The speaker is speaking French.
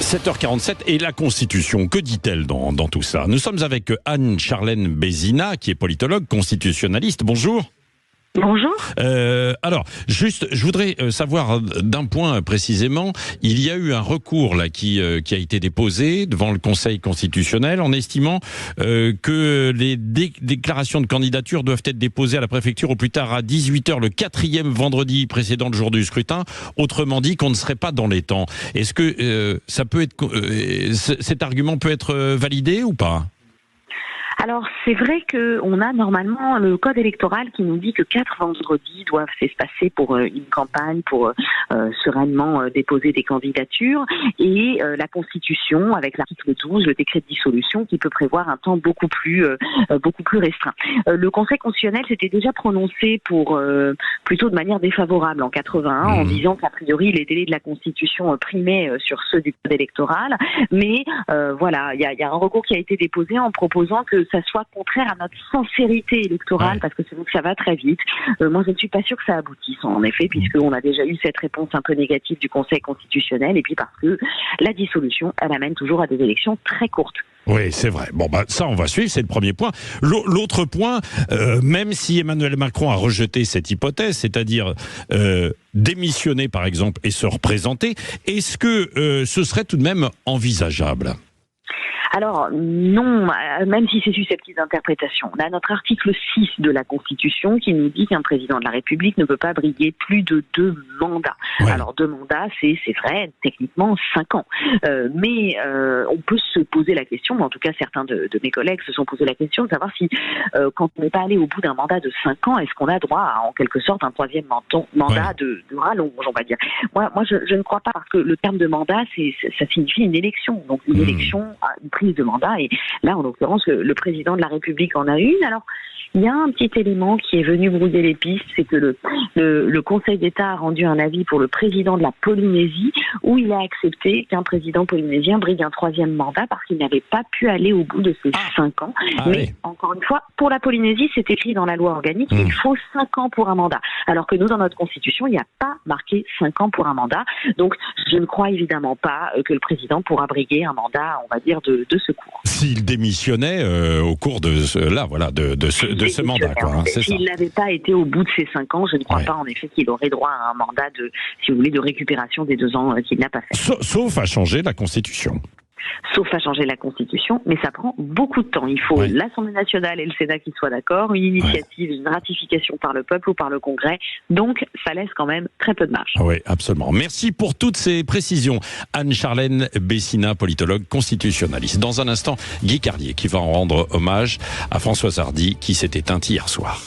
7h47 et la Constitution, que dit-elle dans tout ça? Nous sommes avec Anne-Charlène Bézina, qui est politologue, constitutionnaliste. Bonjour. Bonjour. Alors, juste, je voudrais savoir d'un point précisément. Il y a eu un recours là qui a été déposé devant le Conseil constitutionnel en estimant que les déclarations de candidature doivent être déposées à la préfecture au plus tard à 18h le 4e vendredi précédent le jour du scrutin. Autrement dit, qu'on ne serait pas dans les temps. Est-ce que ça peut être cet argument peut être validé ou pas? Alors, c'est vrai qu'on a normalement le code électoral qui nous dit que 4 vendredis doivent s'espacer pour une campagne, pour sereinement déposer des candidatures, et la Constitution, avec l'article 12, le décret de dissolution, qui peut prévoir un temps beaucoup plus restreint. Le Conseil constitutionnel s'était déjà prononcé pour plutôt de manière défavorable en 81, en disant qu'a priori les délais de la Constitution primaient sur ceux du code électoral, mais voilà, il y a un recours qui a été déposé en proposant que ça soit contraire à notre sincérité électorale, parce que c'est vrai que ça va très vite. Moi, je ne suis pas sûre que ça aboutisse, en effet, puisqu'on a déjà eu cette réponse un peu négative du Conseil constitutionnel, et puis parce que la dissolution, elle amène toujours à des élections très courtes. Oui, c'est vrai. Bon, ça, on va suivre, c'est le premier point. L'autre point, même si Emmanuel Macron a rejeté cette hypothèse, c'est-à-dire démissionner, par exemple, et se représenter, est-ce que ce serait tout de même envisageable ? Alors non, même si c'est susceptible d'interprétation. On a notre article 6 de la Constitution qui nous dit qu'un président de la République ne peut pas briguer plus de 2 mandats. Ouais. Alors 2 mandats, c'est vrai, techniquement 5 ans. Mais on peut se poser la question, en tout cas certains de mes collègues se sont posé la question de savoir si quand on n'est pas allé au bout d'un mandat de 5 ans, est-ce qu'on a droit à en quelque sorte un 3e mandat de rallonge, on va dire. Moi je ne crois pas, parce que le terme de mandat, ça signifie une élection. Donc une élection, une prise de mandat, et là en l'occurrence le président de la République en a une. Alors il y a un petit élément qui est venu brouiller les pistes, c'est que le Conseil d'État a rendu un avis pour le président de la Polynésie, où il a accepté qu'un président polynésien brigue un 3e mandat parce qu'il n'avait pas pu aller au bout de ses 5 ans. Mais encore une fois, pour la Polynésie, c'est écrit dans la loi organique, il faut 5 ans pour un mandat. Alors que nous, dans notre Constitution, il n'y a pas marqué 5 ans pour un mandat. Donc je ne crois évidemment pas que le président pourra briguer un mandat, on va dire, de secours. S'il démissionnait au cours de ce mandat, quoi. S'il n'avait pas été au bout de ces 5 ans, je ne crois pas en effet qu'il aurait droit à un mandat de récupération des 2 ans qu'il n'a pas fait. Sauf à changer la Constitution. Sauf à changer la Constitution, mais ça prend beaucoup de temps. Il faut l'Assemblée nationale et le Sénat qui soient d'accord, une initiative, une ratification par le peuple ou par le Congrès. Donc, ça laisse quand même très peu de marge. Oui, absolument. Merci pour toutes ces précisions. Anne-Charlène Bézina, politologue constitutionnaliste. Dans un instant, Guy Carlier qui va en rendre hommage à Françoise Hardy qui s'est éteinte hier soir.